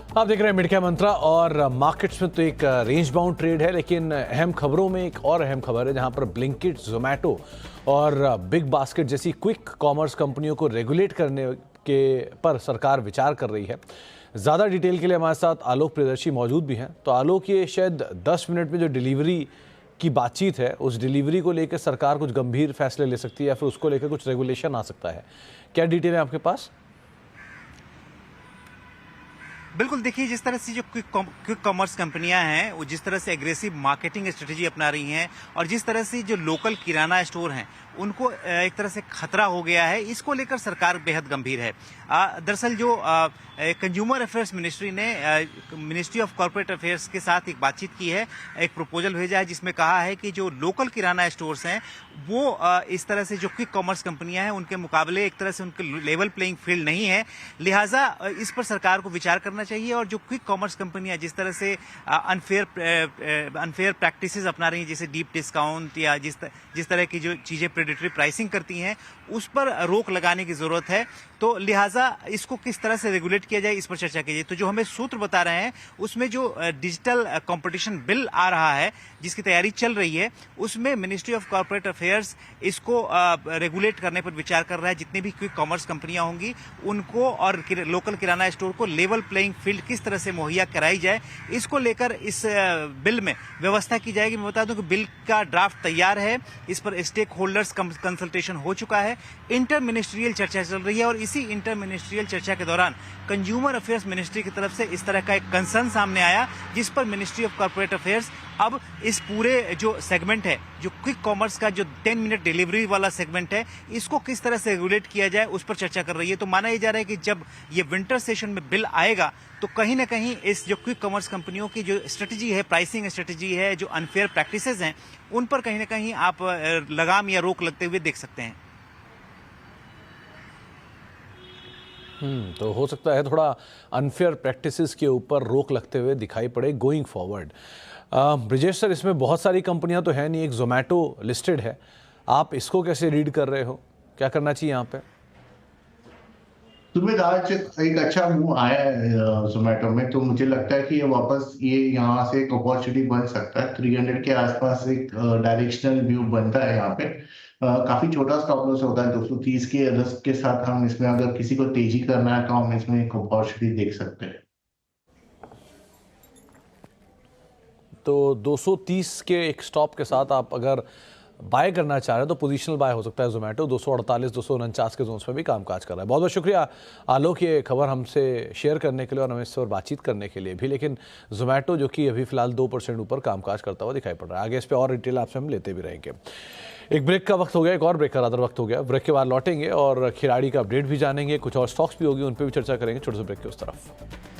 आप देख रहे हैं मीडिया मंत्रा और मार्केट्स में तो एक रेंज बाउंड ट्रेड है, लेकिन अहम खबरों में एक और अहम खबर है जहां पर ब्लिंकिट, जोमैटो और बिग बास्केट जैसी क्विक कॉमर्स कंपनियों को रेगुलेट करने के पर सरकार विचार कर रही है। ज़्यादा डिटेल के लिए हमारे साथ आलोक प्रियदर्शी मौजूद भी हैं। तो आलोक, ये शायद 10 मिनट में जो डिलीवरी की बातचीत है, उस डिलीवरी को लेकर सरकार कुछ गंभीर फैसले ले सकती है या फिर उसको लेकर कुछ रेगुलेशन आ सकता है। क्या डिटेल है आपके पास? बिल्कुल, देखिए जिस तरह से जो क्विक कॉमर्स कंपनियां हैं वो जिस तरह से एग्रेसिव मार्केटिंग स्ट्रेटजी अपना रही हैं और जिस तरह से जो लोकल किराना स्टोर हैं उनको एक तरह से खतरा हो गया है, इसको लेकर सरकार बेहद गंभीर है। दरअसल जो कंज्यूमर अफेयर्स मिनिस्ट्री ने मिनिस्ट्री ऑफ कॉर्पोरेट अफेयर्स के साथ एक बातचीत की है, एक प्रपोजल भेजा है जिसमें कहा है कि जो लोकल किराना स्टोर्स हैं वो इस तरह से जो क्विक कॉमर्स कंपनियां हैं उनके मुकाबले एक तरह से उनके लेवल प्लेइंग फील्ड नहीं है, लिहाजा इस पर सरकार को विचार करना चाहिए। और जो क्विक कॉमर्स कंपनियां जिस तरह से अनफेयर प्रैक्टिसेस अपना रही हैं, जैसे डीप डिस्काउंट या जिस तरह की जो चीजें प्रेडेटरी प्राइसिंग करती हैं, उस पर रोक लगाने की जरूरत है। तो लिहाजा इसको किस तरह से रेगुलेट किया जाए, इस पर चर्चा की जाए। तो जो हमें सूत्र बता रहे हैं उसमें जो डिजिटल कंपटीशन बिल आ रहा है जिसकी तैयारी चल रही है, उसमें मिनिस्ट्री ऑफ कॉर्पोरेट अफेयर्स इसको रेगुलेट करने पर विचार कर रहा है। जितनी भी क्विक कॉमर्स कंपनियां होंगी उनको और लोकल किराना स्टोर को लेवल प्लेइंग फील्ड किस तरह से मुहैया कराई जाए, इसको लेकर इस बिल में व्यवस्था की जाएगी। मैं बता दूं कि बिल का ड्राफ्ट तैयार है, इस पर स्टेक होल्डर्स कंसल्टेशन हो चुका है, इंटर मिनिस्ट्रियल चर्चा चल रही है और इसी इंटर मिनिस्ट्रियल चर्चा के दौरान कंज्यूमर अफेयर्स मिनिस्ट्री की तरफ से इस तरह का एक कंसर्न सामने आया, जिस पर मिनिस्ट्री ऑफ कॉर्पोरेट अफेयर्स अब इस पूरे जो सेगमेंट है, जो क्विक कॉमर्स का जो 10 मिनट डिलीवरी वाला सेगमेंट है, इसको किस तरह से रेगुलेट किया जाए उस पर चर्चा कर रही है। तो माना जा रहा है कि जब ये विंटर सेशन में बिल आएगा तो कहीं ना कहीं इस जो क्विक कॉमर्स कंपनियों की जो स्ट्रेटजी है, प्राइसिंग स्ट्रेटजी है, जो अनफेयर प्रैक्टिसेस हैं, उन पर कहीं ना कहीं आप लगाम या रोक लगते हुए देख सकते हैं। तो हो सकता है थोड़ा अनफेयर प्रैक्टिसेस के ऊपर रोक लगते हुए दिखाई पड़े गोइंग फॉरवर्ड। ब्रिजेश सर, इसमें बहुत सारी कंपनियां तो है नहीं, एक जोमैटो लिस्टेड है, आप इसको कैसे रीड कर रहे हो? क्या करना चाहिए यहाँ पे? सुमित, आज एक अच्छा मूव आया है जोमेटो में, तो मुझे लगता है कि ये वापस यहाँ से एक अपॉर्चुनिटी बन सकता है। 300 के आसपास एक डायरेक्शनल व्यू बनता है यहाँ पे। काफी छोटा स्टॉप लॉस होता है 230 के रिस्क के साथ। हम इसमें अगर किसी को तेजी करना है तो हम इसमें एक अपॉर्चुनिटी देख सकते हैं। तो 230 के एक स्टॉप के साथ आप अगर बाय करना चाह रहे हैं तो पोजीशनल बाय हो सकता है। जोमेटो 248 249 के जोन्स में भी कामकाज कर रहा है। बहुत बहुत शुक्रिया आलोक, ये खबर हमसे शेयर करने के लिए और हमें इससे और बातचीत करने के लिए भी। लेकिन जोमेटो जो कि अभी फिलहाल 2% ऊपर कामकाज करता हुआ दिखाई पड़ रहा है। आगे इस पर और डिटेल आपसे हम लेते भी रहेंगे। एक ब्रेक का वक्त हो गया, एक और ब्रेक का रादर वक्त हो गया। ब्रेक के बाद लौटेंगे और खिलाड़ी का अपडेट भी जानेंगे, कुछ और स्टॉक्स भी होगी उन पर भी चर्चा करेंगे। छोटे से ब्रेक के उस तरफ।